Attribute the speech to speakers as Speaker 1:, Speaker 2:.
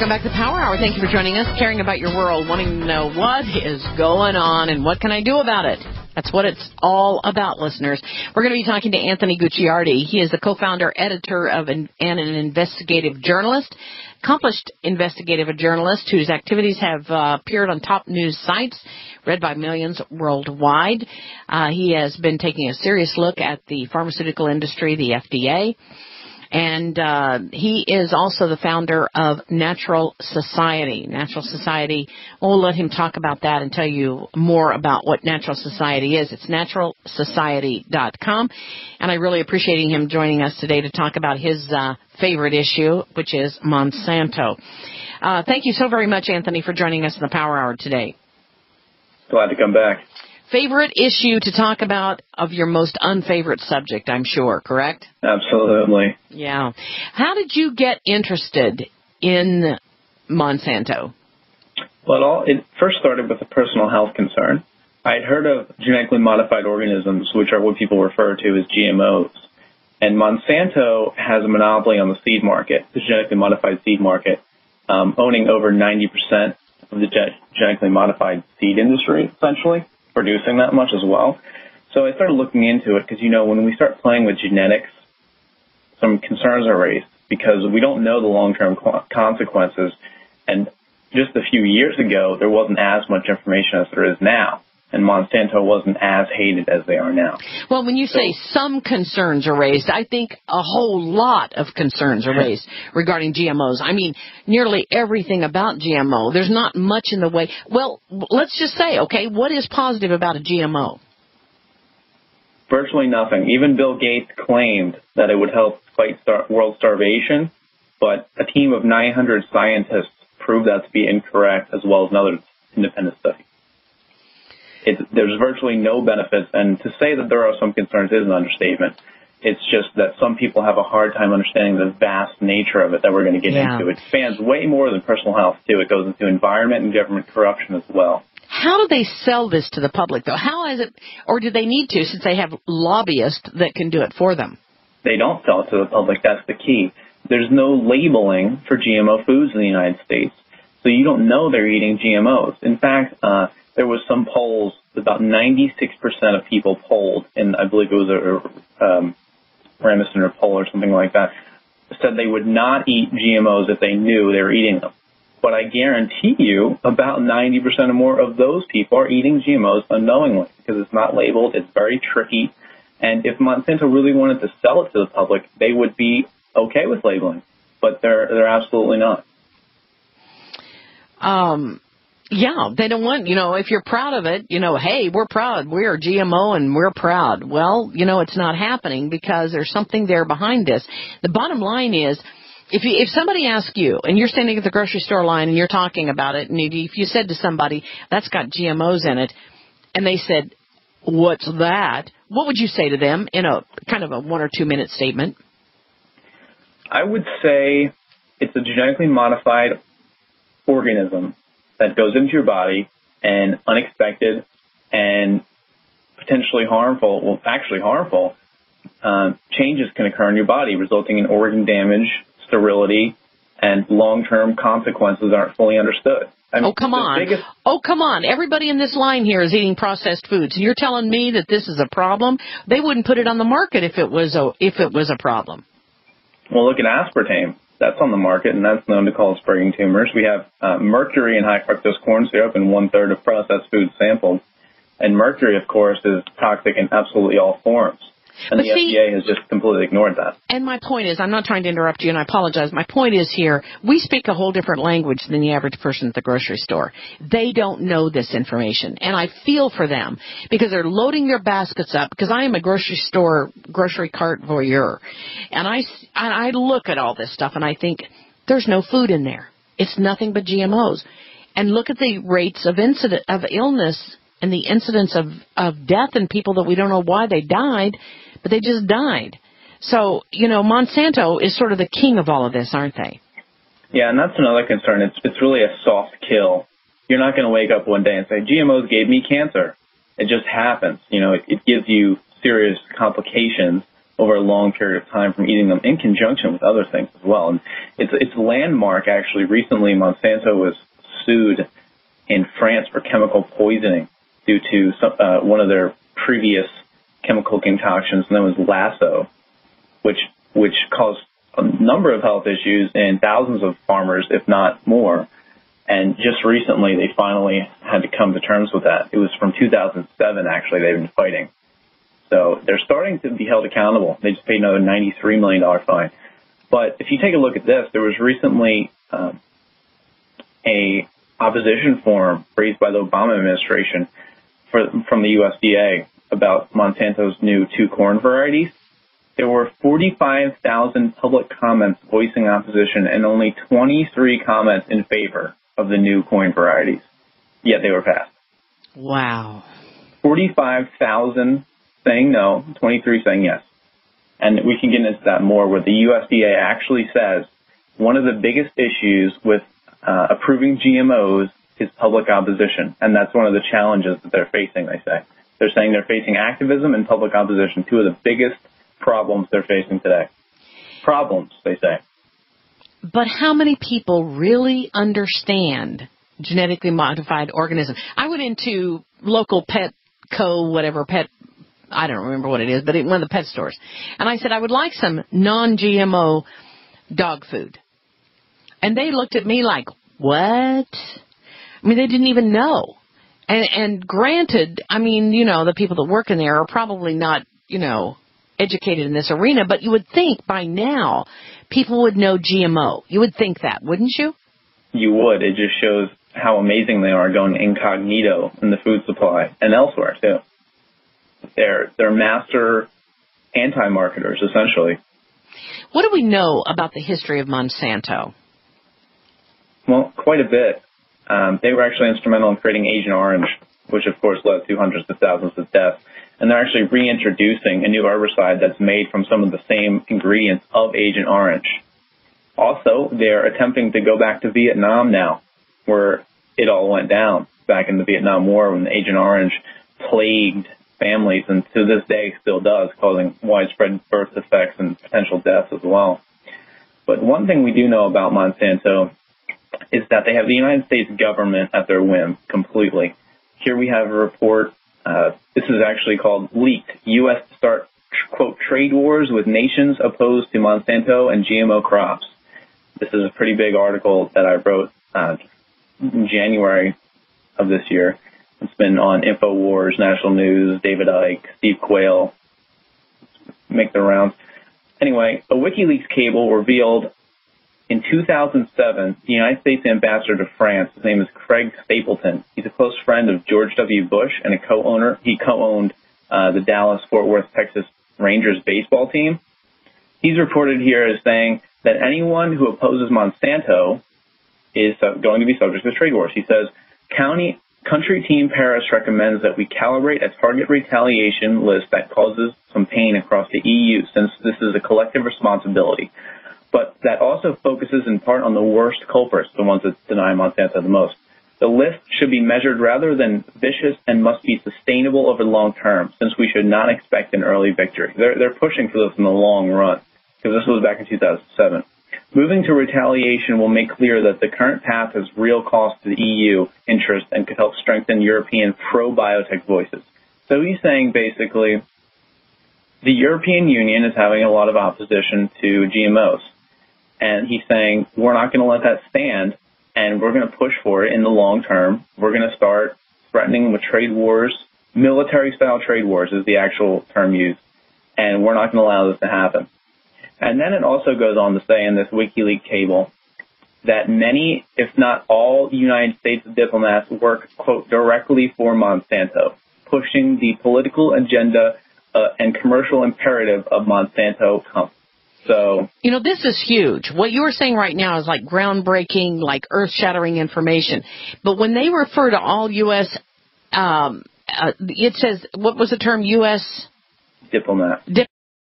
Speaker 1: Welcome back to Power Hour. Thank you for joining us, caring about your world, wanting to know what is going on and what can I do about it. That's what it's all about, listeners. We're going to be talking to Anthony Gucciardi. He is the co-founder, editor of and an investigative journalist, accomplished investigative journalist whose activities have appeared on top news sites, read by millions worldwide. He has been taking a serious look at the pharmaceutical industry, the FDA. And he is also the founder of Natural Society. Natural Society, we'll let him talk about that and tell you more about what Natural Society is. It's naturalsociety.com. And I really appreciate him joining us today to talk about his favorite issue, which is Monsanto. Thank you so very much, Anthony, for joining us in the Power Hour today.
Speaker 2: Glad to come back.
Speaker 1: Favorite issue to talk about of your most unfavorite subject, I'm sure, correct?
Speaker 2: Absolutely.
Speaker 1: Yeah. How did you get interested in Monsanto?
Speaker 2: Well, it first started with a personal health concern. I'd heard of genetically modified organisms, which are what people refer to as GMOs. And Monsanto has a monopoly on the seed market, the genetically modified seed market, owning over 90% of the genetically modified seed industry, essentially, producing that much as well. So I started looking into it because, when we start playing with genetics, some concerns are raised because we don't know the long-term consequences. And just a few years ago, there wasn't as much information as there is now. And Monsanto wasn't as hated as they are now.
Speaker 1: Well, when you say some concerns are raised, I think a whole lot of concerns are raised regarding GMOs. I mean, nearly everything about GMO. There's not much in the way. Well, let's just say, okay, what is positive about a GMO?
Speaker 2: Virtually nothing. Even Bill Gates claimed that it would help fight world starvation, but a team of 900 scientists proved that to be incorrect, as well as another independent study. There's virtually no benefits, and to say that there are some concerns is an understatement. It's just that some people have a hard time understanding the vast nature of it that we're going to get into. It spans way more than personal health, too. It goes into environment and government corruption as well.
Speaker 1: How do they sell this to the public, though? How is it, or do they need to, since they have lobbyists that can do it for them?
Speaker 2: They don't sell it to the public. That's the key. There's no labeling for GMO foods in the United States, so you don't know they're eating GMOs. In fact, there was some polls, about 96% of people polled, and I believe it was a Ramison or poll or something like that, said they would not eat GMOs if they knew they were eating them. But I guarantee you about 90% or more of those people are eating GMOs unknowingly because it's not labeled, it's very tricky, and if Monsanto really wanted to sell it to the public, they would be okay with labeling, but they're absolutely not.
Speaker 1: Yeah, they don't want, if you're proud of it, hey, we're proud. We're GMO and we're proud. Well, it's not happening because there's something there behind this. The bottom line is, if somebody asks you, and you're standing at the grocery store line and you're talking about it, and if you said to somebody, that's got GMOs in it, and they said, what's that? What would you say to them in a kind of a 1 or 2 minute statement?
Speaker 2: I would say it's a genetically modified organism that goes into your body and unexpected and potentially harmful, well, actually harmful, changes can occur in your body, resulting in organ damage, sterility, and long-term consequences aren't fully understood. I mean, come on. Everybody in this line here is eating processed foods, and you're telling me that this is a problem? They wouldn't put it on the market if it was a problem. Well, look at aspartame. That's on the market, and that's known to cause spreading tumors. We have mercury in high fructose corn syrup in 1/3 of processed foods sampled. And mercury, of course, is toxic in absolutely all forms. And the FDA has just completely ignored that. And my point is, I'm not trying to interrupt you, and I apologize. My point is here, we speak a whole different language than the average person at the grocery store. They don't know this information, and I feel for them because they're loading their baskets up, because I am a grocery cart voyeur, and I look at all this stuff, and I think, there's no food in there. It's nothing but GMOs. And look at the rates of illness and the incidence of death in people that we don't know why they died, but they just died. So, Monsanto is sort of the king of all of this, aren't they? Yeah, and that's another concern. It's really a soft kill. You're not going to wake up one day and say, GMOs gave me cancer. It just happens. It gives you serious complications, over a long period of time from eating them in conjunction with other things as well. And it's landmark, actually. Recently, Monsanto was sued in France for chemical poisoning due to one of their previous chemical concoctions, and that was Lasso, which caused a number of health issues in thousands of farmers, if not more. And just recently, they finally had to come to terms with that. It was from 2007, actually, they've been fighting. So they're starting to be held accountable. They just paid another $93 million fine. But if you take a look at this, there was recently a opposition forum raised by the Obama administration from the USDA about Monsanto's new 2 corn varieties. There were 45,000 public comments voicing opposition and only 23 comments in favor of the new corn varieties, yet they were passed.
Speaker 1: Wow.
Speaker 2: 45,000 saying no, 23 saying yes. And we can get into that more, where the USDA actually says one of the biggest issues with approving GMOs is public opposition, and that's one of the challenges that they're facing, they say. They're saying they're facing activism and public opposition, 2 of the biggest problems they're facing today. Problems, they say.
Speaker 1: But how many people really understand genetically modified organisms? I went into local I don't remember what it is, but one of the pet stores. And I said, I would like some non-GMO dog food. And they looked at me like, what? I mean, they didn't even know. And granted, I mean, the people that work in there are probably not, educated in this arena, but you would think by now people would know GMO. You would think that, wouldn't you? You
Speaker 2: would. It just shows how amazing they are going incognito in the food supply and elsewhere, too. They're master anti-marketers, essentially.
Speaker 1: What do we know about the history of Monsanto?
Speaker 2: Well, quite a bit. They were actually instrumental in creating Agent Orange, which, of course, led to hundreds of thousands of deaths. And they're actually reintroducing a new herbicide that's made from some of the same ingredients of Agent Orange. Also, they're attempting to go back to Vietnam now, where it all went down back in the Vietnam War when Agent Orange plagued families, and to this day still does, causing widespread birth defects and potential deaths as well. But one thing we do know about Monsanto is that they have the United States government at their whim completely. Here we have a report. This is actually called Leaked. U.S. to start, quote, trade wars with nations opposed to Monsanto and GMO crops. This is a pretty big article that I wrote in January of this year. It's been on InfoWars, National News, David Icke, Steve Quayle. Make the rounds. Anyway, a WikiLeaks cable revealed in 2007, the United States ambassador to France, his name is Craig Stapleton. He's a close friend of George W. Bush and a co-owner. He co-owned the Dallas-Fort Worth, Texas Rangers baseball team. He's reported here as saying that anyone who opposes Monsanto is going to be subject to trade wars. He says, Country Team Paris recommends that we calibrate a target retaliation list that causes some pain across the EU, since this is a collective responsibility. But that also focuses in part on the worst culprits, the ones that deny Monsanto the most. The list should be measured rather than vicious and must be sustainable over the long term, since we should not expect an early victory. They're pushing for this in the long run, because this was back in 2007. Moving to retaliation will make clear that the current path has real cost to the EU interest and could help strengthen European pro-biotech voices. So he's saying basically the European Union is having a lot of opposition to GMOs. And he's saying, we're not going to let that stand, and we're going to push for it in the long term. We're going to start threatening with trade wars. Military-style trade wars is the actual term used, and we're not going to allow this to happen. And then it also goes on to say in this WikiLeaks cable that many, if not all, United States diplomats work, quote, directly for Monsanto, pushing the political agenda and commercial imperative of Monsanto companies. So,
Speaker 1: this is huge. What you're saying right now is like groundbreaking, like earth-shattering information. But when they refer to all U.S., it says, what was the term, U.S.?
Speaker 2: Diplomat.